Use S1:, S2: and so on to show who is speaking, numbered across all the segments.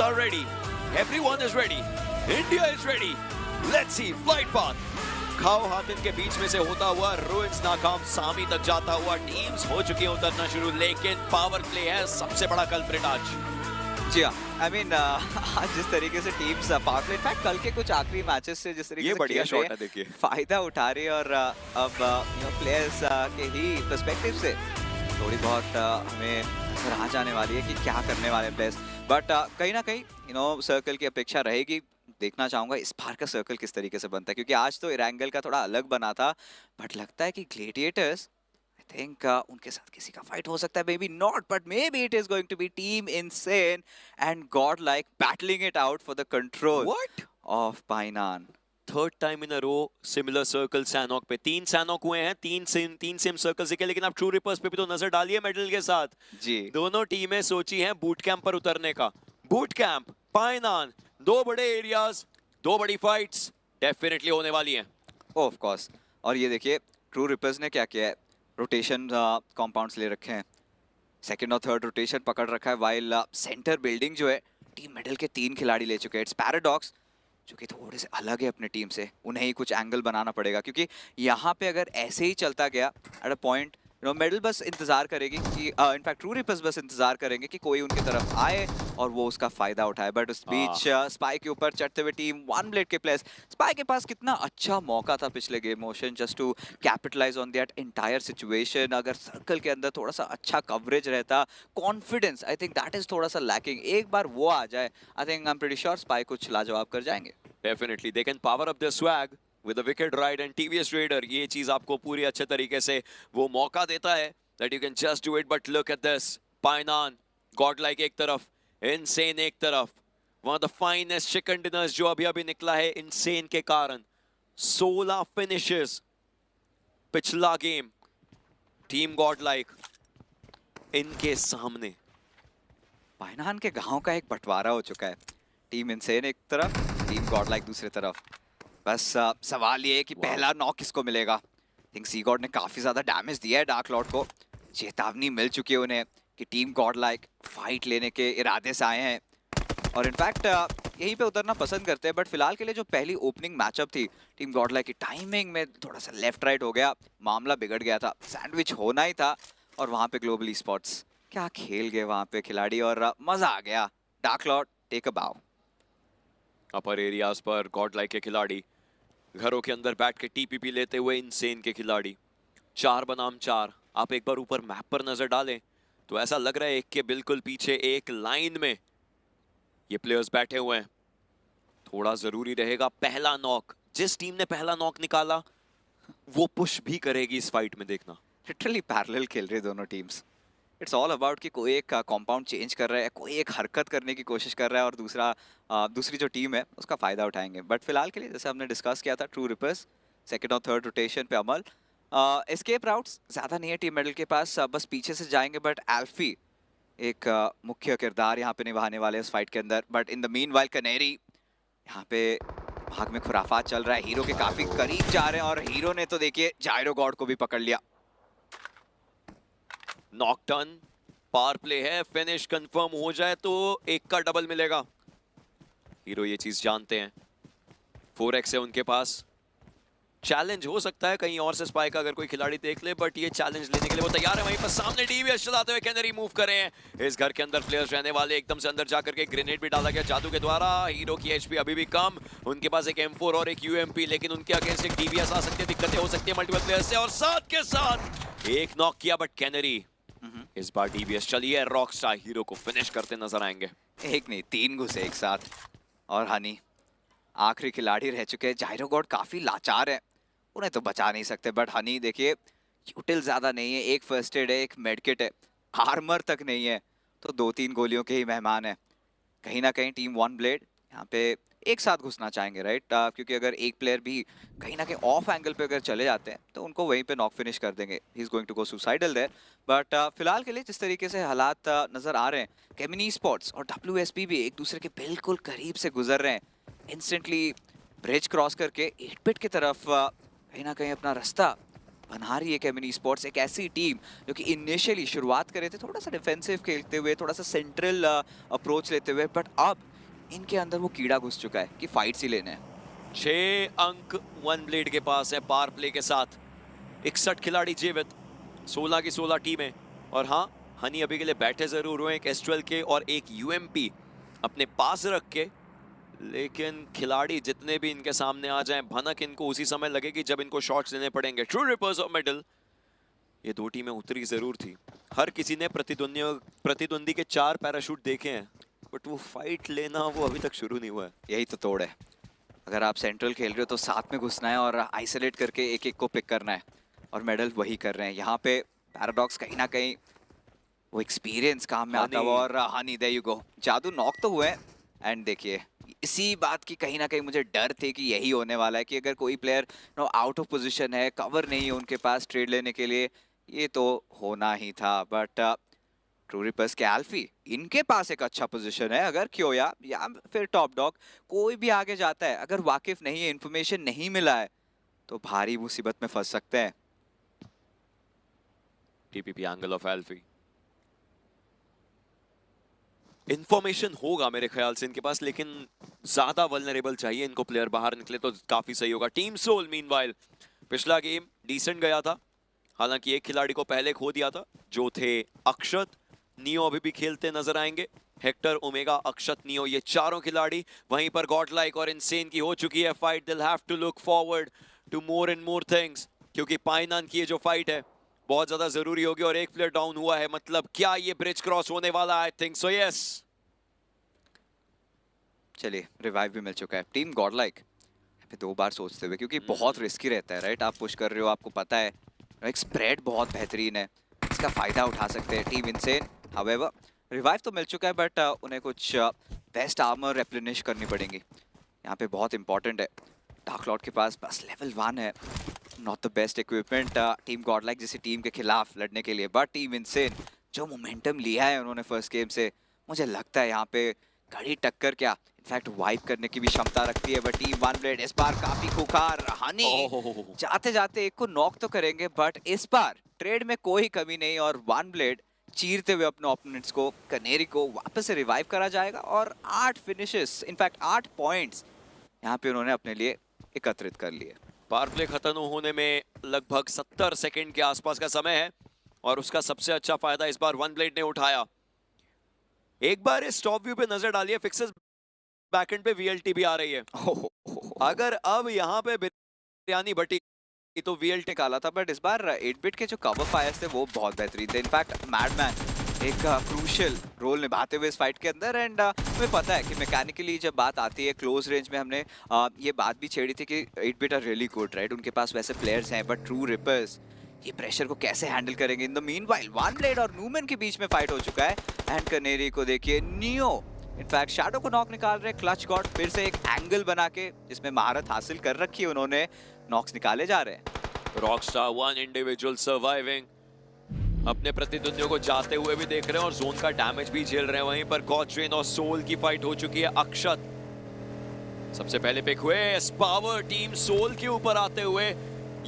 S1: teams are ready. Everyone is ready. India is ready. Let's see flight path. खाओ हातिन के बीच में से होता हुआ रुइंस नाकाम सामी तक जाता हुआ टीम्स हो चुकी हैं उतरना शुरू, लेकिन पावर प्ले है सबसे बड़ा कल्प्रिट आज।
S2: जी हाँ, आई मीन आज जिस तरीके से टीम्स पावर प्ले, इनफैक्ट कल के कुछ आखिरी मैचेस से जिस तरीके
S1: ये
S2: से
S1: बढ़िया शॉट है, देखिए
S2: फायदा उठा रही है और अब प्लेयर्स के ही पर्सपेक्टिव से थोड़ी बहुत हमें नजर आ जाने वाली है कि क्या करने वाले प्लेयर्स। बट कहीं ना कहीं सर्कल की अपेक्षा रहेगी। देखना चाहूंगा इस बार का सर्कल किस तरीके से बनता है, क्योंकि आज तो इरेंगल का थोड़ा अलग बना था, बट लगता है कि ग्लेडिएटर्स आई थिंक उनके साथ किसी का फाइट हो सकता है, may be not, but may be it is going to be team Insane and Godlike battling it out for the control of Pai Nan.
S1: Third time in a row similar circle Sanhok पे। 3 सैनॉक हुए हैं, 3 same circle से के, लेकिन आप true reapers पे भी तो नजर डालिए मेडल के साथ
S2: जी।
S1: दोनों टीमें सोची हैं बूट कैंप पर उतरने का। बूट कैंप, पाइनान, 2 बड़े एरियाज, 2 बड़ी फाइट्स डेफिनेटली होने वाली हैं।
S2: Of course. और ये देखिए ट्रू रिपर्स ने क्या किया है, रोटेशन कंपाउंड्स ले रखे हैं, सेकंड और थर्ड रोटेशन पकड़ रखा है, वाइल सेंटर बिल्डिंग जो है टीम मेडल के 3 खिलाड़ी ले चुके हैं। इट्स पैराडॉक्स जो कि थोड़े से अलग है अपने टीम से, उन्हें ही कुछ एंगल बनाना पड़ेगा, क्योंकि यहाँ पे अगर ऐसे ही चलता गया एट अ पॉइंट मेडल बस इंतजार करेगी कि इनफैक्ट ट्रू रिपर्स बस इंतजार करेंगे कि कोई उनकी तरफ आए और वो उसका फायदा उठाए। बट उस बीच स्पाई के ऊपर चढ़ते हुए टीम वन ब्लेड के प्लेयर्स, स्पाई के पास कितना अच्छा मौका था पिछले game motion just to capitalise on that entire situation. अगर सर्कल के अंदर थोड़ा सा अच्छा कवरेज रहता, confidence, I think that is थोड़ा सा लैकिंग। एक बार वो आ जाए, I think I am pretty sure spy कुछ लाजवाब कर जाएंगे।
S1: Definitely they can power up their swag with a wicket ride and TVS raider. ये चीज आपको पूरी अच्छे तरीके से वो मौका देता है that you can just do it. But look at this, Pai Nan Godlike एक तरफ, इनसेन एक तरफ, one of the finest chicken dinners जो अभी अभी निकला है इनसेन के कारण। 16 फिनिशेस पिछला गेम, टीम गॉड लाइक इनके सामने।
S2: पाइनान के गांव का एक बंटवारा हो चुका है, टीम इनसेन एक तरफ, टीम गॉड लाइक दूसरी तरफ। बस सवाल ये है कि पहला नॉक किसको मिलेगा। आई थिंक सी गॉड ने काफी ज्यादा डैमेज दिया है डार्क लॉर्ड को, चेतावनी मिल चुकी है उन्हें कि टीम गॉड लाइक फाइट लेने के इरादे से आए हैं और इनफैक्ट यहीं पे उतरना पसंद करते हैं। बट फिलहाल के लिए जो पहली ओपनिंग मैचअप थी टीम गॉड लाइक की, टाइमिंग में थोड़ा सा लेफ्ट राइट हो गया, मामला बिगड़ गया था, सैंडविच होना ही था। और वहां पे ग्लोबल स्पॉट्स क्या खेल गए वहां पे खिलाड़ी और मजा आ गया। डार्क लॉर्ड टेक अ बाउ।
S1: अपर एरियाज पर गॉड लाइक के खिलाड़ी, घरों के अंदर बैठ के टीपीपी लेते हुए इनसेन के खिलाड़ी, 4 बनाम 4। आप एक बार ऊपर मैप पर नजर डालें तो ऐसा लग रहा है एक के बिल्कुल पीछे एक लाइन में ये प्लेयर्स बैठे हुए हैं। थोड़ा जरूरी रहेगा पहला नॉक, जिस टीम ने पहला नॉक निकाला वो पुश भी करेगी इस फाइट में, देखना।
S2: लिटरली पैरेलल खेल रही दोनों टीम्स। इट्स ऑल अबाउट कि कोई एक कंपाउंड चेंज कर रहा है, कोई एक हरकत करने की कोशिश कर रहा है और दूसरी जो टीम है उसका फायदा उठाएंगे। बट फिलहाल के लिए जैसे हमने डिस्कस किया था, ट्रू रिपर्स सेकंड और थर्ड रोटेशन पे अमल, एस्केप राउट्स ज़्यादा नहीं है टीम मेडल के पास, बस पीछे से जाएंगे। बट एल्फी एक मुख्य किरदार यहाँ पे निभाने वाले हैं इस फाइट के अंदर। But in the meanwhile कनेरी यहाँ पे भाग में खुराफात चल रहा है, हीरो के काफी करीब जा रहे हैं और हीरो ने तो देखिए जायरो गॉड को भी पकड़ लिया।
S1: नॉकटन पावर प्ले है, फिनिश कंफर्म हो जाए तो 1 का डबल मिलेगा। हीरो ये चीज जानते हैं, 4x है उनके पास। चैलेंज हो सकता है कहीं और से स्पाइक अगर कोई खिलाड़ी देख ले, बट ये चैलेंज लेने के लिए वो तैयार है। वहीं पर सामने डीवीएस चलाते हुए कैनरी मूव कर रहे हैं। इस घर के अंदर प्लेयर्स रहने वाले, एकदम से अंदर जाकर के ग्रेनेड भी डाला गया जादू के द्वारा। हीरो की एचपी अभी भी कम, उनके पास एक M4 और एक UMP, लेकिन उनके अगेंस्ट एक डीवीएस आ सकती है, दिक्कतें हो सकती है मल्टीपल प्लेयर्स से। और साथ के साथ एक नॉक किया, बट कैनरी इस बार डीवीएस चली है, रॉकस्टार हीरो को फिनिश करते नजर आएंगे।
S2: एक नहीं 3 घुसे एक साथ। और हनी आखिरी खिलाड़ी रह चुके हैं। जायरो गॉड काफी लाचार है, उन्हें तो बचा नहीं सकते। बट हनी देखिए यूटिल ज्यादा नहीं है, एक फर्स्ट एड है, एक मेडकिट है, आर्मर तक नहीं है, तो 2-3 गोलियों के ही मेहमान है। कहीं ना कहीं टीम वन ब्लेड यहाँ पे एक साथ घुसना चाहेंगे, राइट? क्योंकि अगर एक प्लेयर भी कहीं ना कहीं ऑफ एंगल पे अगर चले जाते हैं तो उनको वहीं पे नॉक फिनिश कर देंगे। He is going to go suicidal there. But फिलहाल के लिए जिस तरीके से हालात नजर आ रहे हैं, केमिनी स्पॉट्स और WSP भी एक दूसरे के बिल्कुल करीब से गुजर रहे हैं। इंस्टेंटली ब्रिज क्रॉस करके 8 बिट की तरफ कहीं ना कहीं अपना रास्ता बना रही है केमिनी स्पोर्ट्स, एक ऐसी टीम जो कि इनिशियली शुरुआत करे थे थोड़ा सा डिफेंसिव खेलते हुए, थोड़ा सा सेंट्रल अप्रोच लेते हुए, बट अब इनके अंदर वो कीड़ा घुस चुका है कि फाइट्स ही लेने हैं।
S1: 6 अंक वन ब्लेड के पास है पावर प्ले के साथ। 61 खिलाड़ी जीवित, 16 की 16 टीमें। और हाँ, हनी अभी के लिए बैठे जरूर हुए, एक S12 के और एक यूएमपी अपने पास रख के, लेकिन खिलाड़ी जितने भी इनके सामने आ जाएं, भनक इनको उसी समय लगेगी जब इनको शॉट्स लेने पड़ेंगे। ट्रू रिपर्स ऑफ मेडल, ये दो टीमें उतरी जरूर थी। हर किसी ने प्रतिद्वंदी के 4 पैराशूट देखे हैं, बट वो फाइट लेना वो अभी तक शुरू नहीं हुआ है।
S2: यही तो तोड़ है। अगर आप सेंट्रल खेल रहे हो तो साथ में घुसना है और आइसोलेट करके एक एक को पिक करना है, और मेडल वही कर रहे हैं यहाँ पे। पैराडॉक्स कहीं ना कहीं वो एक्सपीरियंस काम में आता हुआ, और हनी देयर यू गो, जादू नॉक तो हुए। एंड देखिए इसी बात की कहीं ना कहीं मुझे डर थे कि यही होने वाला है, कि अगर कोई player no out of position है, कवर नहीं है उनके पास ट्रेड लेने के लिए, ये तो होना ही था। बट ट्रू रिपर्स के एल्फी, इनके पास एक अच्छा पोजीशन है। अगर क्योया या फिर टॉप डॉग कोई भी आगे जाता है, अगर वाकिफ नहीं है, इन्फॉर्मेशन नहीं मिला है, तो भारी मुसीबत में फंस सकते हैं।
S1: टीपीपी एंगल ऑफ एल्फी, इंफॉर्मेशन होगा मेरे ख्याल से इनके पास, लेकिन ज्यादा वल्नरेबल चाहिए इनको प्लेयर, बाहर निकले तो काफी सही होगा। टीम सोल मीनवाइल पिछला गेम डिसेंट गया था, हालांकि एक खिलाड़ी को पहले खो दिया था जो थे अक्षत। नियो अभी भी खेलते नजर आएंगे, हेक्टर, ओमेगा, अक्षत, नियो, ये चारों खिलाड़ी। वहीं पर गॉड लाइक और इनसेन की हो चुकी है fight. They'll have to look forward to more and more things, क्योंकि पाइनान की ये जो फाइट है बहुत ज्यादा जरूरी होगी। और एक प्लेयर डाउन हुआ है, मतलब क्या ये ब्रिज क्रॉस होने वाला है? I think so, yes.
S2: चलिए रिवाइव भी मिल चुका है। टीम गॉड लाइक दो बार सोचते हुए, क्योंकि बहुत रिस्की रहता है, राइट? आप पुश कर रहे हो, आपको पता है एक स्प्रेड बहुत बेहतरीन है, इसका फायदा उठा सकते हैं टीम इनसेन। हावेवर रिवाइव तो मिल चुका है, बट उन्हें कुछ बेस्ट आर्मर रिप्लेनिश करनी पड़ेंगी, यहाँ पे बहुत इंपॉर्टेंट है। डार्क लॉर्ड के पास बस लेवल 1 है, not the best equipment team God like जैसी टीम के खिलाफ लड़ने के लिए। बट टीम इनसेन जो मोमेंटम लिया है उन्होंने फर्स्ट गेम से, मुझे लगता है यहाँ पे कड़ी टक्कर क्या इनफैक्ट वाइप करने की भी क्षमता रखती है। बट टीम वन ब्लेड इस बार काफी खुखार, हनी जाते जाते एक को नॉक तो करेंगे, बट इस बार ट्रेड में कोई कमी नहीं, और वन ब्लेड चीरते हुए अपने ओपोनेंट्स को, कनेरी को वापस से रिवाइव करा जाएगा। और 8 फिनिशेस, इनफैक्ट 8 पॉइंट्स यहाँ पे उन्होंने अपने लिए एकत्रित कर लिए।
S1: पावर प्ले खत्म होने में लगभग 70 सेकंड के आसपास का समय है, और उसका सबसे अच्छा फायदा इस बार वन ब्लेड ने उठाया। एक बार इस टॉप व्यू पे नजर डालिए, फिक्सेस बैकएंड पे वीएलटी भी आ रही है। अगर अब यहाँ पे बिरयानी बटी तो वीएलटी
S2: निकाला था, बट इस बार 8 बिट के जो कवर फायर्स थे वो बहुत बेहतरीन थे। इनफैक्ट मैडमैन एक क्रूशियल रोल निभाते हुए इस फाइट के अंदर। एंड हमें पता है कि मैकेनिकली जब बात आती है क्लोज रेंज में, हमने ये बात भी छेड़ी थी कि 8 bit are really good, right? उनके पास वैसे प्लेयर्स हैं, बट ट्रू रिपर्स ये प्रेशर को कैसे हैंडल करेंगे? In the meanwhile one blade और न्यूमैन के बीच में फाइट हो चुका है। एंड कनेरी को देखिए, नियो इनफैक्ट शैडो को नॉक निकाल रहे हैं। क्लच गॉड फिर से एक एंगल बना के जिसमें महारत हासिल कर रखी है उन्होंने, नॉक्स निकाले जा रहे हैं।
S1: रॉकस्टार वन इंडिविजुअल सर्वाइविंग, अपने प्रतिद्वंदियों को जाते हुए भी देख रहे हैं और जोन का डैमेज भी झेल रहे हैं। वहीं पर गॉडट्रेन और सोल की फाइट हो चुकी है। अक्षत सबसे पहले पिक हुए, पावर टीम सोल के ऊपर आते हुए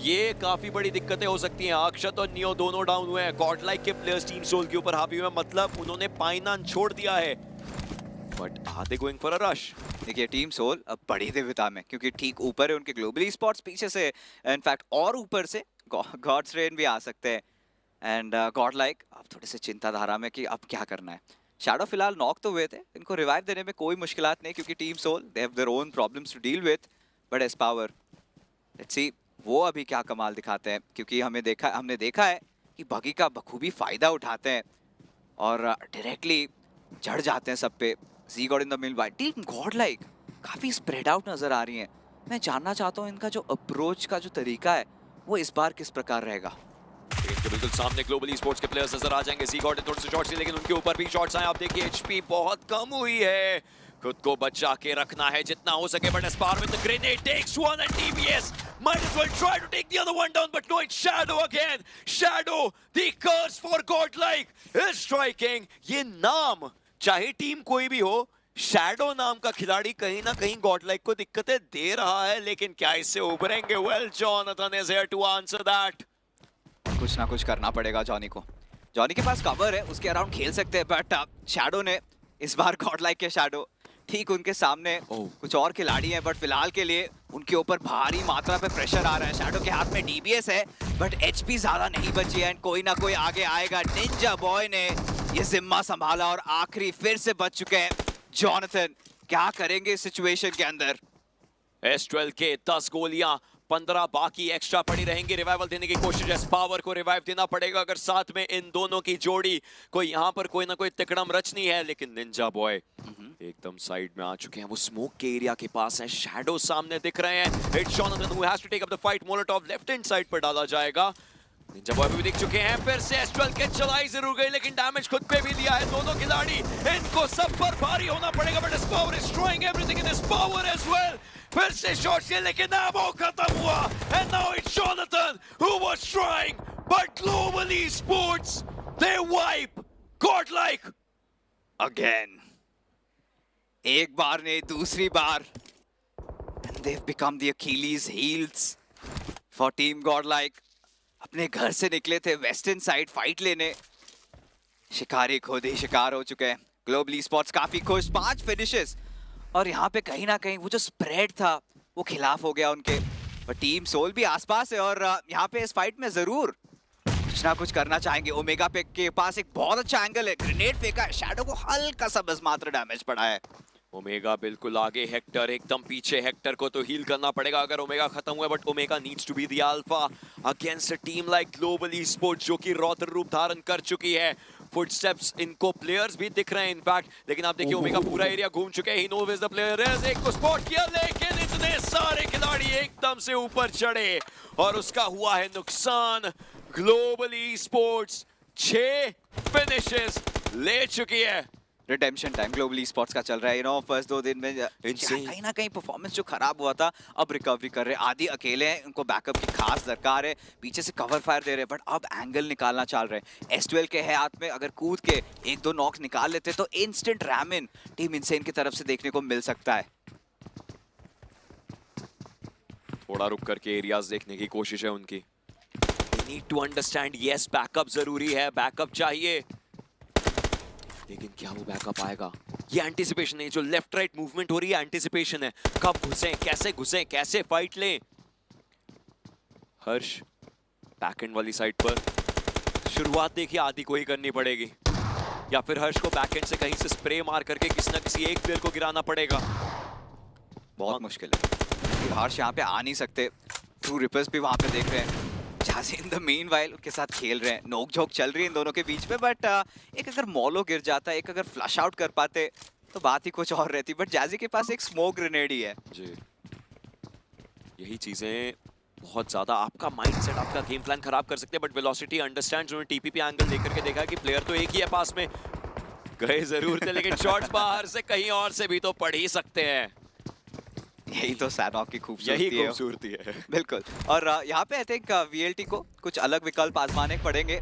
S1: ये काफी बड़ी दिक्कतें हो सकती हैं। अक्षत और नियो दोनों डाउन हुए हैं। गॉड लाइक के प्लेयर्स टीम सोल के ऊपर हावी हुए, मतलब उन्होंने पाइनान छोड़ दिया है, but are they going for a rush?
S2: देखिए टीम सोल अब बड़ी दिव्यता में, क्योंकि ठीक ऊपर है उनके ग्लोबली स्पॉट्स, पीछे से इनफैक्ट और ऊपर से गॉड्स रेन भी आ सकते हैं। एंड गॉड लाइक अब थोड़े से चिंताधारा में कि अब क्या करना है। शैडो फिलहाल नॉक तो हुए थे, इनको रिवाइव देने में कोई मुश्किलात नहीं, क्योंकि team soul they have their own problems to deal with. But as power let's see वो अभी क्या कमाल दिखाते हैं, क्योंकि हमने देखा है कि बगी का बखूबी फायदा उठाते हैं और डायरेक्टली चढ़ जाते हैं सब पे। जी god in the mill by team Godlike काफी स्प्रेड आउट नजर आ रही हैं। मैं जानना चाहता हूँ इनका जो अप्रोच का जो तरीका है वो इस बार किस प्रकार रहेगा।
S1: इनके बिल्कुल सामने ग्लोबली स्पोर्ट्स के प्लेयर्स नजर आ जाएंगे। जी गॉड थोड़े से शॉट्स, लेकिन उनके ऊपर भी शॉट्स आए। आप देखिए एचपी बहुत कम हुई है, खुद को बचा के रखना है जितना हो सके। बट एस्पार with the grenade takes one and TBS might as well try to take the other one down, but no, it's Shadow again. Shadow, the curse for Godlike is striking. ये नाम चाहे टीम कोई भी हो, shadow नाम का खिलाड़ी कहीं ना कहीं गॉडलाइक को दिक्कतें दे रहा है, लेकिन क्या इससे उभरेंगे? Well, Jonathan is here to answer that.
S2: कुछ ना कुछ करना पड़ेगा जॉनी को। जॉनी के पास कवर है, उसके अराउंड खेल सकते हैं, बट शैडो ने इस बार गॉड लाइक के शैडो ठीक उनके सामने कुछ और खिलाड़ी हैं, बट फिलहाल के लिए उनके ऊपर भारी मात्रा पे प्रेशर आ रहा है। शैडो के हाथ में डीबीएस है, बट एचपी ज्यादा नहीं बची है एंड कोई ना कोई आगे आएगा। निंजा बॉय ने ये जिम्मा संभाला और आखिरी फिर से बच चुके हैं जॉनथन। क्या करेंगे इस सिचुएशन के अंदर?
S1: S12 के 10 गोलियां, 15 बाकी एक्स्ट्रा पड़ी रहेंगी। रिवाइवल देने की कोशिश है, पावर को रिवाइव देना पड़ेगा अगर साथ में इन दोनों की जोड़ी कोई यहाँ पर कोई ना कोई तिकड़म रचनी है। लेकिन निंजा बॉय एकदम साइड में आ चुके हैं, वो स्मोक के एरिया के पास है, शैडो सामने दिख रहे हैं। It's Jonathan who has to take up the fight. Molotov left hand side पर डाला जाएगा। निंजा बॉय भी दिख चुके हैं, फिर से S12 के चलाई जरूर गई लेकिन डैमेज खुद पे भी लिया है दोनों खिलाड़ी। इनको सब पर भारी होना पड़ेगा, बट इस power is destroying everything in this power as well। फिर से शॉट से लेकिन एमो खत्म हुआ and now it's Jonathan who was trying, but Global Esports they wipe godlike
S2: again। एक बार ने दूसरी बार and they've become the Achilles heels for Team Godlike। अपने घर से निकले थे वेस्टर्न साइड फाइट लेने, शिकारी खुद ही शिकार हो चुके हैं। ग्लोबल स्पोर्ट्स काफी खुश, 5 फिनिशेस, और यहाँ पे कहीं ना कहीं वो जो स्प्रेड था वो खिलाफ हो गया उनके। पर टीम सोल भी आसपास है और यहाँ पे इस फाइट में जरूर कुछ ना कुछ करना चाहेंगे। ओमेगा पे के पास एक बहुत अच्छा एंगल है, ग्रेनेड फेंका है, शैडो को हल्का सा बस मात्र डैमेज पड़ा है।
S1: ओमेगा बिल्कुल आगे, हेक्टर एकदम पीछे। हेक्टर को तो हील करना पड़ेगा अगर ओमेगा खत्म हुआ, but Omega needs to be the alpha against a team like Global Esports जो कि रौद्र रूप धारण कर चुकी है। फुटस्टेप्स इनको प्लेयर्स भी दिख रहे हैं इनफैक्ट, लेकिन आप देखिए ओमेगा पूरा एरिया घूम चुके हैं। He know where the player is. एक को स्पॉट किया लेकिन इतने सारे खिलाड़ी एकदम से ऊपर चढ़े और उसका हुआ है नुकसान। ग्लोबल ईस्पोर्ट्स 6 फिनिशेस ले चुकी है।
S2: रिडेम्पशन टाइम ग्लोबल स्पोर्ट्स का चल रहा है। यू नो फर्स्ट 2 दिन में कहीं ना कहीं परफॉर्मेंस जो खराब हुआ था अब रिकवरी कर रहे हैं। आदि अकेले हैं, उनको बैकअप की खास दरकार है, पीछे से कवर फायर दे रहे हैं, बट अब एंगल निकालना चाह रहे हैं। S12 के है हाथ में, अगर कूद के 1-2 नॉक्स निकाल लेते तो इंस्टेंट रैमिन टीम इनसेन की तरफ से देखने को मिल सकता है।
S1: थोड़ा रुक करके एरियाज देखने की कोशिश है उनकी। Need to understand, yes backup जरूरी है, बैकअप चाहिए, लेकिन क्या वो बैकअप आएगा? ये एंटिसिपेशन है, जो लेफ्ट राइट मूवमेंट हो रही है एंटिसिपेशन है। कब घुसें, कैसे फाइट लें। हर्ष बैकएंड वाली साइड पर, शुरुआत देखिए आदि को ही करनी पड़ेगी, या फिर हर्ष को बैकएंड से कहीं से स्प्रे मार करके किसी ना किसी एक प्लेयर को गिराना पड़ेगा।
S2: बहुत मुश्किल है, हर्ष यहाँ पे आ नहीं सकते। ट्रू रिपर्स भी वहां पे देख रहे हैं, जाजी इन द मीनवाइल उनके साथ खेल रहे हैं। नोक-झोंक चल रही है इन दोनों के बीच में, बट एक अगर मॉलो गिर जाता, एक अगर फ्लश आउट कर पाते तो बात ही कुछ और रहती, बट जाजी के पास एक स्मोक ग्रेनेड ही है।
S1: जी, यही चीजें बहुत ज्यादा आपका माइंडसेट, आपका गेम प्लान खराब कर सकते हैं। बट वेलोसिटी अंडरस्टैंड्स, उन्होंने टीपीपी एंगल देख के देखा कि प्लेयर तो एक ही है पास में, गए जरूर थे लेकिन शॉट्स बाहर से कहीं और से भी तो पड़ ही सकते हैं।
S2: यही तो सैनॉक की खूबसूरती है। बिल्कुल, और यहाँ पे आई थिंक वीएलटी को कुछ अलग विकल्प आजमाने पड़ेंगे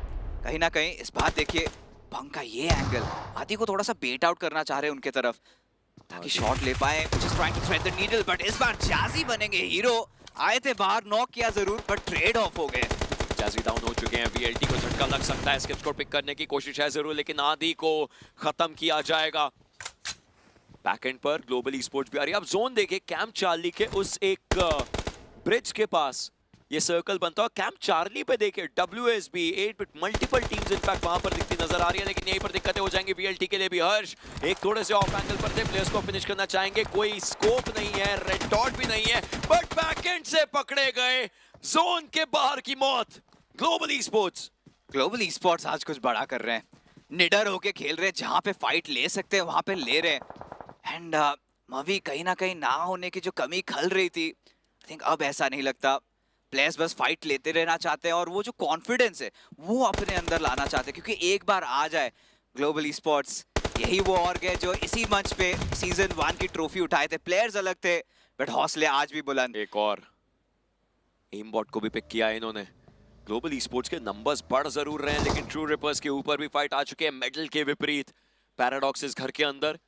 S2: कहीं ना कहीं। इस बार देखिए पंग का ये एंगल, आदि को थोड़ा सा बेट आउट करना चाह रहे हैं उनके तरफ ताकि शॉट ले पाए, just trying to thread the needle, but इस बार जाजी बनेंगे हीरो। आए थे बाहर, नॉक किया जरूर, बट ट्रेड ऑफ हो गए।
S1: जाजी डाउन हो चुके हैं, वीएलटी को झटका लग सकता है, स्किप्स को पिक करने की कोशिश है जरूर, लेकिन आदि को खत्म किया जाएगा। बैकएंड पर ग्लोबल ईस्पोर्ट्स भी आ रही है। अब जोन देखे, कैंप चार्ली के उस एक ब्रिज के पास ये सर्कल बनता है। कैंप चार्ली पे देखे WSB 8 मल्टीपल टीम्स इनफैक्ट वहां पर दिखती नजर आ रही है, लेकिन यहीं पर दिक्कतें हो जाएंगी वीएलटी के लिए भी। हर्ष एक थोड़े से ऑफ एंगल पर थे, प्लेयर्स को फिनिश करना चाहेंगे, कोई स्कोप नहीं है, रेड डॉट भी नहीं है, बट बैकएंड से पकड़े गए। जोन के बाहर की मौत। ग्लोबल
S2: ईस्पोर्ट्स आज कुछ बड़ा कर रहे हैं, निडर होके खेल रहे हैं, जहां पे फाइट ले सकते हैं वहां पे ले रहे हैं। एंड मवी कहीं ना कहीं ना होने की जो कमी खल रही थी, आई थिंक अब ऐसा नहीं लगता। प्लेयर्स बस फाइट लेते रहना चाहते हैं और वो जो कॉन्फिडेंस है वो अपने अंदर लाना चाहते हैं, क्योंकि एक बार आ जाए ग्लोबल ईस्पोर्ट्स, यही वो ऑर्ग है जो इसी मंच पे सीजन 1 की ट्रॉफी उठाए थे। प्लेयर्स अलग थे बट हौसले आज भी बुलंद।
S1: एक और एमबॉट को भी पिक किया इन्होंने। ग्लोबल ईस्पोर्ट्स के नंबर्स बढ़ जरूर रहे हैं, लेकिन ट्रू रिपर्स के ऊपर भी फाइट आ चुके हैं मेडल के विपरीत। पैराडॉक्स इस घर के अंदर,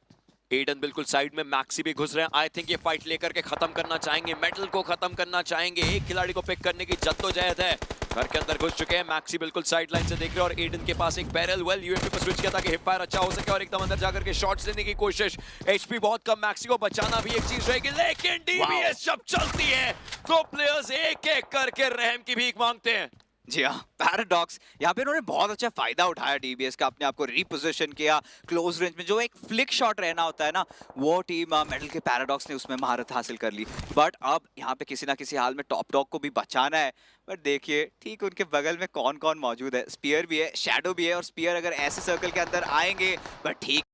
S1: एडन बिल्कुल साइड में, मैक्सी भी घुस रहे हैं। आई थिंक ये फाइट लेकर के खत्म करना चाहेंगे, मेडल को खत्म करना चाहेंगे। एक खिलाड़ी को पिक करने की जद्दोजहद है। घर के अंदर घुस चुके हैं। मैक्सी बिल्कुल साइड लाइन से देख रहे हैं और एडन के पास एक बैरल वेल यूएमपी पर स्विच किया ताकि हिप फायर अच्छा हो सके और एकदम अंदर जाकर के शॉट्स लेने की कोशिश। एचपी बहुत कम, मैक्सी को बचाना भी एक चीज रहेगी, लेकिन डीबीएस जब चलती है तो प्लेयर्स एक एक करके रहम की भीख मांगते हैं।
S2: जी हाँ, पैराडॉक्स यहाँ पे उन्होंने बहुत अच्छा फायदा उठाया डीबीएस का, अपने आप को रिपोजिशन किया क्लोज रेंज में। जो एक फ्लिक शॉट रहना होता है ना, वो टीम मेडल के पैराडॉक्स ने उसमें महारत हासिल कर ली। बट अब यहाँ पे किसी ना किसी हाल में टॉप डॉग को भी बचाना है। बट देखिए ठीक उनके बगल में कौन कौन मौजूद है, स्पीयर भी है, शैडो भी है, और स्पीयर अगर ऐसे सर्कल के अंदर आएंगे बट ठीक।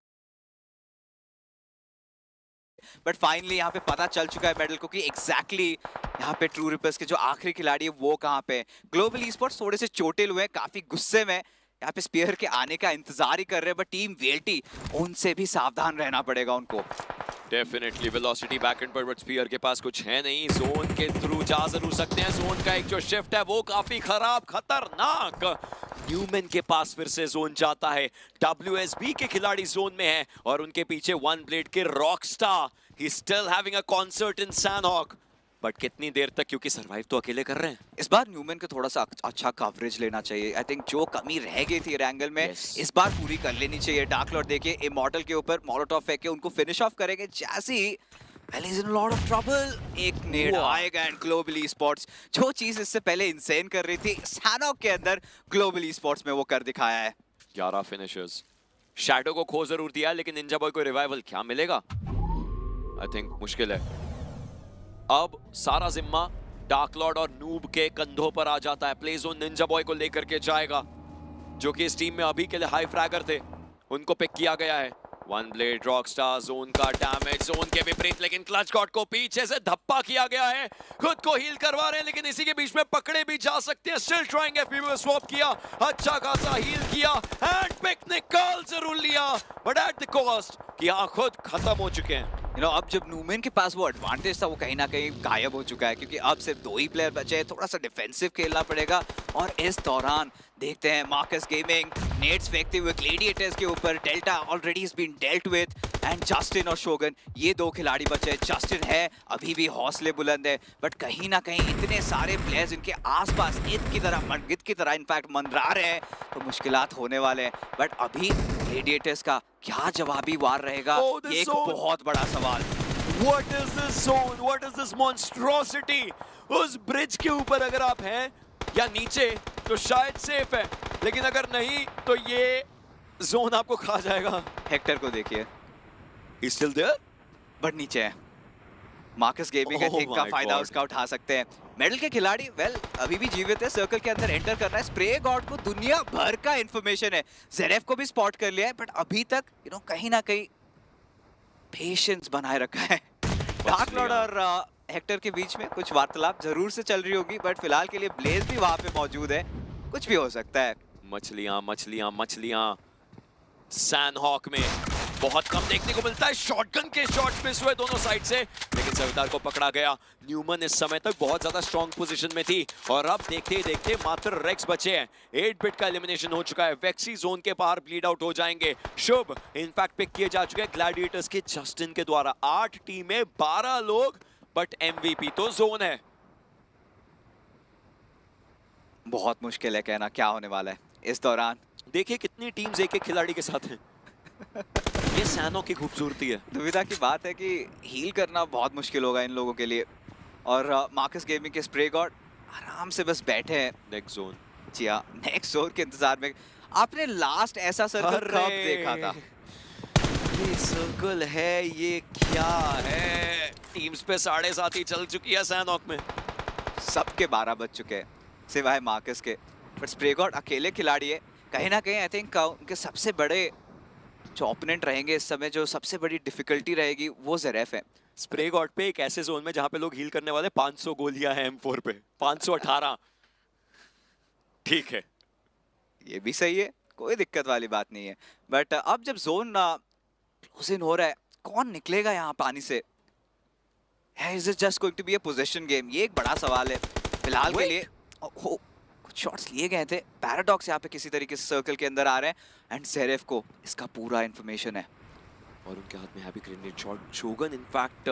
S2: बट फाइनली यहाँ पे पता चल चुका है मेडल को कि एग्जैक्टली यहाँ पे ट्रू रिपर्स के जो आखिरी खिलाड़ी है वो कहाँ पे। ग्लोबल ई स्पोर्ट्स थोड़े से चोटिल हुए, काफी गुस्से में यहाँ पे स्पीयर के आने का इंतजार ही कर रहे हैं। बट टीम वेल्टी, उनसे भी सावधान रहना पड़ेगा उनको।
S1: डेफिनेटली वेलोसिटी बैकएंड पर, बट स्पीयर के पास कुछ है नहीं। जोन के थ्रू जा जरूर सकते हैं। जोन का एक जो शिफ्ट है वो काफी खराब, खतरनाक। न्यूमैन के पास फिर से जोन जाता है। WSB के खिलाड़ी जोन में है और उनके पीछे वन ब्लेड के Rockstar. He still having a concert in Sanhok, but कितनी देर तक, क्योंकि सरवाइव तो अकेले कर रहे हैं।
S2: इस बार न्यूमैन को थोड़ा सा अच्छा कवरेज लेना चाहिए। आई थिंक जो कमी रह गई थी एंगल में इस बार पूरी कर लेनी चाहिए। डार्क लॉर्ड देखिए इमॉर्टल के ऊपर मोलोटॉव फेंक के उनको फिनिश ऑफ करेंगे। जैसे ही well, he's in a lot of trouble, एक नेड आएगा एंड ग्लोबल ई स्पोर्ट्स जो चीज इससे पहले इंसेन कर रही थी सैनहॉक के अंदर, ग्लोबल ई स्पोर्ट्स में वो कर दिखाया है।
S1: 11 फिनिशर्स। शैडो को खो जरूर दिया लेकिन निंजा बॉय को रिवाइवल क्या मिलेगा? आई थिंक मुश्किल है। अब सारा जिम्मा डार्क लॉर्ड और नूब के कंधों पर आ जाता है। प्ले जोन निंजा बॉय को लेकर के जाएगा, जो कि इस टीम में अभी के लिए हाई फ्रैगर थे, उनको पिक किया गया है। वन ब्लेड रॉकस्टार, जोन का डैमेज जोन के विपरीत, लेकिन क्लच गॉड को पीछे से धप्पा किया गया है। खुद को हील करवा रहे हैं लेकिन इसी के बीच में पकड़े भी जा सकते हैं। स्टिल ट्राइंग, एफपी में स्वैप किया, अच्छा खासा हील किया एंड पिक निकाल जरूर लिया, बट एट द कॉस्ट कि हाँ खुद खत्म हो चुके हैं।
S2: अब जब न्यूमैन के पास वो एडवांटेज था वो कहीं ना कहीं गायब हो चुका है, क्योंकि अब सिर्फ 2 ही प्लेयर बचे हैं। थोड़ा सा डिफेंसिव खेलना पड़ेगा। और इस दौरान देखते हैं मार्कस गेमिंग नेट्स फेंकते हुए ग्लेडिएटर्स के ऊपर। Delta already is been dealt with and Justin और शोगन, ये 2 खिलाड़ी बचे हैं। जस्टिन है अभी भी हौसले बुलंद है, बट कहीं ना कहीं इतने सारे प्लेयर्स इनके आसपास गिद्ध की तरह इनफैक्ट मंडरा रहे हैं, तो मुश्किलात होने वाले हैं। बट अभी ग्लेडिएटर्स का क्या जवाबी वार रहेगा, ये एक बहुत बड़ा सवाल।
S1: What is this zone? What is this monstrosity? उस ब्रिज के ऊपर अगर आप हैं या नीचे तो शायद सेफ है, लेकिन अगर नहीं तो ये जोन आपको खा जाएगा।
S2: हेक्टर को देखिए,
S1: He's still there?
S2: बट नीचे है। मार्कस गेमिंग आई थिंक का फायदा उसका उठा सकते हैं। मेडल के खिलाड़ी अभी भी जीवित है, सर्कल के अंदर एंटर करना है। स्प्रे गॉड को दुनिया भर का इंफॉर्मेशन है, जेरेफ को भी स्पॉट कर लिया है, बट अभी तक कहीं ना कहीं पेशेंस बनाए रखा है। डार्क लॉर्ड और हेक्टर के बीच में कुछ वार्तालाप जरूर से चल रही होगी, बट फिलहाल के लिए ब्लेज भी वहां पे मौजूद है, कुछ भी हो सकता है।
S1: मछलियां मछलियां मछलियां सैनहॉक में बहुत कम देखने को मिलता है। शॉटगन के शॉट्स मिस हुए दोनों साइड से, लेकिन सवितार को पकड़ा गया। न्यूमन इस समय तक बहुत ज्यादा स्ट्रॉन्ग पोजीशन में थी और अब देखते ही देखते मात्र रेक्स बचे हैं। 8 बिट का एलिमिनेशन हो चुका है। वेक्सी जोन के बाहर ब्लीड आउट हो जाएंगे। शुभ इनफैक्ट पिक किए जा चुके हैं ग्लैडिएटर्स के जस्टिन के द्वारा। 8 टीमें 12 लोग, बट एमवीपी तो जोन है।
S2: बहुत मुश्किल है कहना क्या होने वाला है इस दौरान।
S1: देखिए कितनी टीम्स एक एक खिलाड़ी के साथ हैं। ये सैनहॉक की खूबसूरती है।
S2: दुविधा की बात है कि हील करना बहुत मुश्किल होगा इन लोगों के लिए। और मार्कस गेमिंग के स्प्रे गॉड आराम से बस बैठे हैं
S1: नेक्स्ट जोन।
S2: जी हाँ, नेक्स्ट जोन के इंतजार में। आपने लास्ट ऐसा सर्कल कब देखा था?
S1: ये सर्कल है, ये क्या है? टीम्स पे 7.5 ही चल चुकी है सैनहॉक में।
S2: सबके 12 बज चुके हैं सिवाय मार्कस के, बट स्प्रे गॉड अकेले खिलाड़ी है। कहीं ना कहीं आई थिंक उनके सबसे बड़े जो ओपोनेंट रहेंगे इस समय, जो सबसे बड़ी डिफिकल्टी रहेगी वो जेरेफ है।
S1: स्प्रे गॉड पे एक ऐसे जोन में जहां पे लोग हील करने वाले 500 गोलियां हैं M4 पे, 518। ठीक है,
S2: ये भी सही है, कोई दिक्कत वाली बात नहीं है। बट अब जब जोन क्लोज इन हो रहा है, कौन निकलेगा यहाँ पानी से? Is it just going to be a position game? ये एक बड़ा सवाल है फिलहाल के लिए। कुछ शॉट्स लिए गए थे। पैराडॉक्स यहाँ पे किसी तरीके से सर्कल के अंदर आ रहे हैं एंड जेरेफ को इसका पूरा इंफॉर्मेशन है।
S1: और उनके हाथ में heavy grenade shot. Shogun in fact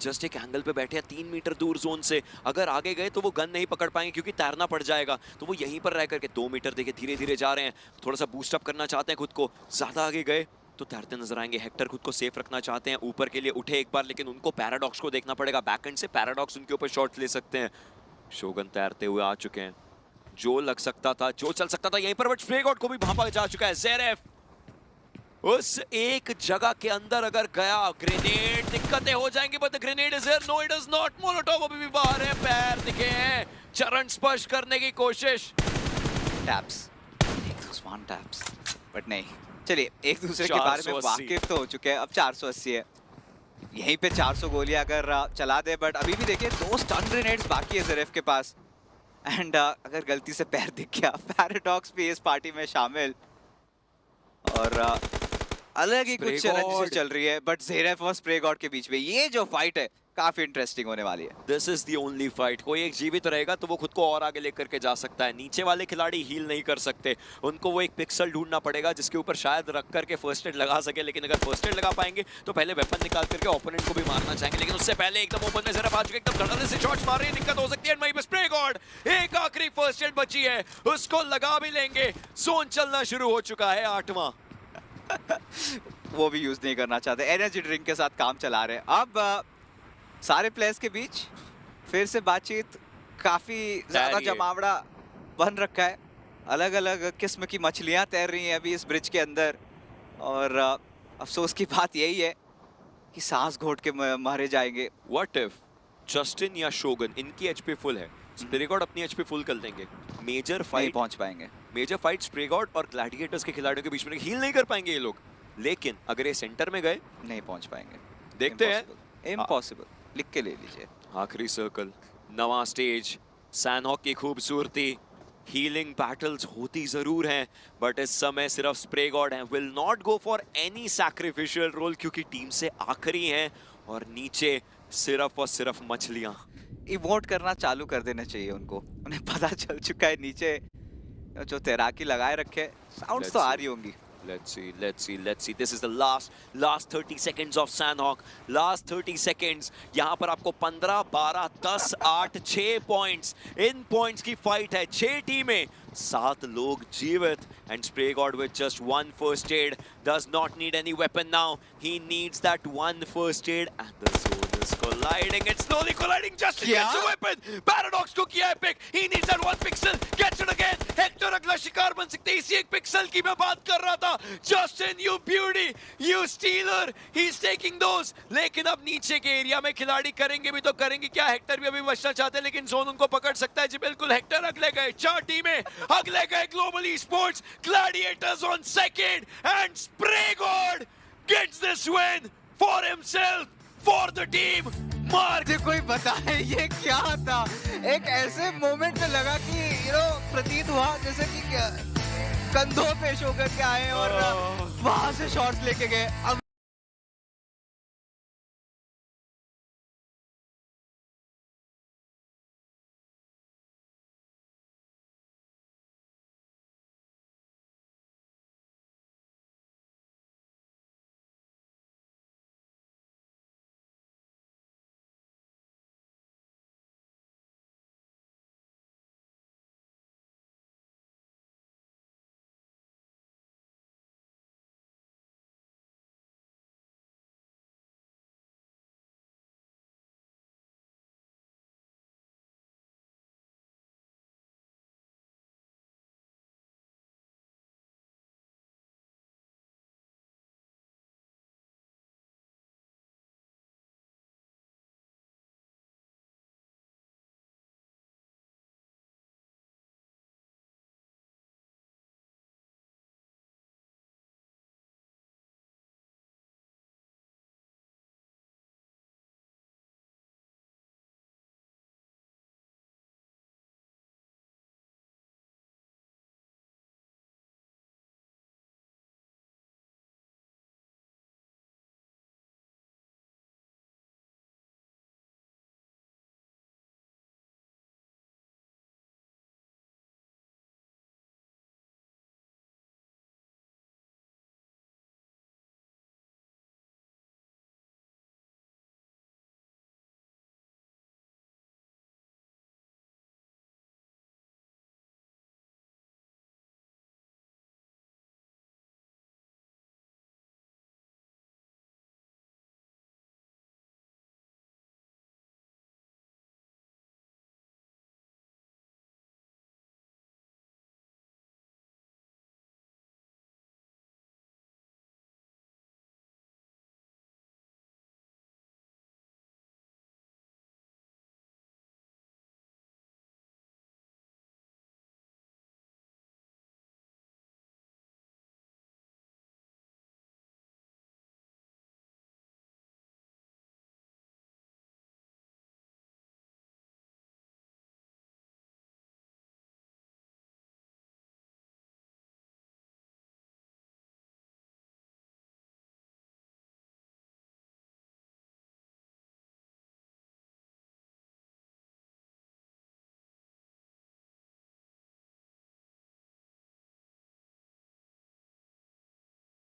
S1: just एक एंगल पे बैठे हैं 3 मीटर दूर जोन से। अगर आगे गए तो वो गन नहीं पकड़ पाएंगे क्योंकि तैरना पड़ जाएगा, तो वो यहीं पर रह करके 2 मीटर देखे धीरे धीरे जा रहे हैं। थोड़ा सा बूस्टअप करना चाहते हैं खुद को, ज्यादा आगे गए तो तैरते नजर आएंगे। हेक्टर खुद को सेफ रखना चाहते हैं, ऊपर के लिए उठे एक बार, लेकिन उनको पैराडॉक्स को देखना पड़ेगा। बैकएंड से पैराडॉक्स उनके ऊपर शॉट ले सकते हैं। शोगन तैरते हुए आ चुके हैं, जो लग सकता था, जो चल सकता था यहीं पर, बट स्प्रे गॉड को भी भांपा जा चुका है। ज़ेरेफ उस एक जगह के अंदर अगर गया, ग्रेनेड दिक्कतें हो जाएंगी, but the grenade is here. No it is not. Molotov अभी भी बाहर है, पैर दिखे हैं, चरण स्पर्श करने की कोशिश।
S2: टैप्स, वन टैप्स, बट नहीं। चलिए, एक दूसरे के बारे में
S1: 480
S2: वाकिफ तो हो चुके हैं। अब 480 है, यहीं पे 400 गोलियां अगर चला दे, बट अभी भी देखिए 2 स्टन ग्रेनेड्स बाकी है ज़ेरेफ के पास। एंड अगर गलती से पैर दिख गया, पैराडॉक्स भी इस पार्टी में शामिल, और अलग ही कुछ चैलेंजेस चल रही है। बट ज़ेरेफ और स्प्रे गॉड के बीच में ये जो फाइट है काफी इंटरेस्टिंग होने वाली है।
S1: This is the only fight. कोई एक जीवित रहेगा तो वो खुद को और आगे लेकर के जा सकता है। नीचे वाले खिलाड़ी हील नहीं कर सकते, उनको वो एक पिक्सल ढूंढना पड़ेगा जिसके ऊपर शायद रख करके फर्स्ट एड लगा सके। लेकिन अगर फर्स्ट एड लगा पाएंगे तो पहले वेपन निकाल करके ओपोनेंट को भी मारना चाहेंगे, लेकिन उससे पहले एकदम ओपन में ज़ेरेफ आ चुके, एकदम धड़ल्ले से शॉट्स मार रहे हैं, दिक्कत हो सकती है। वहीं पे स्प्रे गॉड, एक आखिरी फर्स्ट एड बची है, उसको लगा भी लेंगे। जोन चलना शुरू हो चुका है 8वां।
S2: वो भी यूज नहीं करना चाहते, एनर्जी ड्रिंक के साथ काम चला रहे हैं। अब सारे प्लेयर्स के बीच फिर से बातचीत, काफी ज्यादा जमावड़ा बन रखा है। अलग अलग किस्म की मछलियां तैर रही हैं अभी इस ब्रिज के अंदर, और अफसोस की बात यही है कि सांस घोट के मारे जाएंगे।
S1: व्हाट इफ जस्टिन या शोगन, इनकी एचपी फुल है, स्प्रे गॉड अपनी एचपी फुल कर देंगे, मेजर
S2: नहीं
S1: फाइट
S2: पहुंच पाएंगे।
S1: मेजर फाइट स्प्रे गॉड और ग्लैडिएटर्स के खिलाड़ियों के बीच में हील नहीं कर पाएंगे ये लोग। लेकिन अगर ये सेंटर में गए,
S2: नहीं पहुंच पाएंगे,
S1: देखते हैं।
S2: इम्पॉसिबल, लिख के ले लीजिए।
S1: आखिरी सर्कल, नवा स्टेज, सैनहॉक की खूबसूरती, हीलिंग बैटल्स होती जरूर हैं, बट इस समय सिर्फ स्प्रे गॉड हैं, will not go for any sacrificial role क्योंकि टीम से आखिरी हैं, और नीचे सिर्फ और सिर्फ मछलियां।
S2: इमोट करना चालू कर देना चाहिए उनको, उन्हें पता चल चुका है नीचे जो तैराकी लगाए रखे, साउंड्स तो आ रही होंगी।
S1: Let's see. This is the last 30 seconds of Sandhawk. Last 30 seconds. यहाँ पर आपको 15, 12, 10, 8, 6 पॉइंट्स, इन पॉइंट्स की फाइट है। 6 टीमें, 7 लोग जीवित, and Spray God with just 1 first aid does not need any weapon now. He needs that 1 first aid, and the zone is colliding. It's slowly colliding. Justin gets a weapon. Paradox को किया है pick. He needs that 1 pixel. Gets it again. Hector अगला शिकार बन सकते हैं। इसी एक पिक्सल की मैं बात कर रहा था। Justin, you beauty, you stealer. He's taking those. लेकिन अब नीचे के एरिया में खिलाड़ी करेंगे भी तो करेंगे क्या? हेक्टर भी अभी बचना चाहते हैं, लेकिन जोन उनको पकड़ सकता है। जी बिल्कुल, हेक्टर अगले गए। 4 टीमें अगले गए। Global esports, Gladiators on second, and Spray God gets this win for himself, for the team. Mark,
S2: कोई बताए ये क्या था? एक ऐसे मोमेंट में लगा कि प्रतीत हुआ जैसे कि कंधों पे शो करके आए और वहां से शॉट्स लेके गए। अब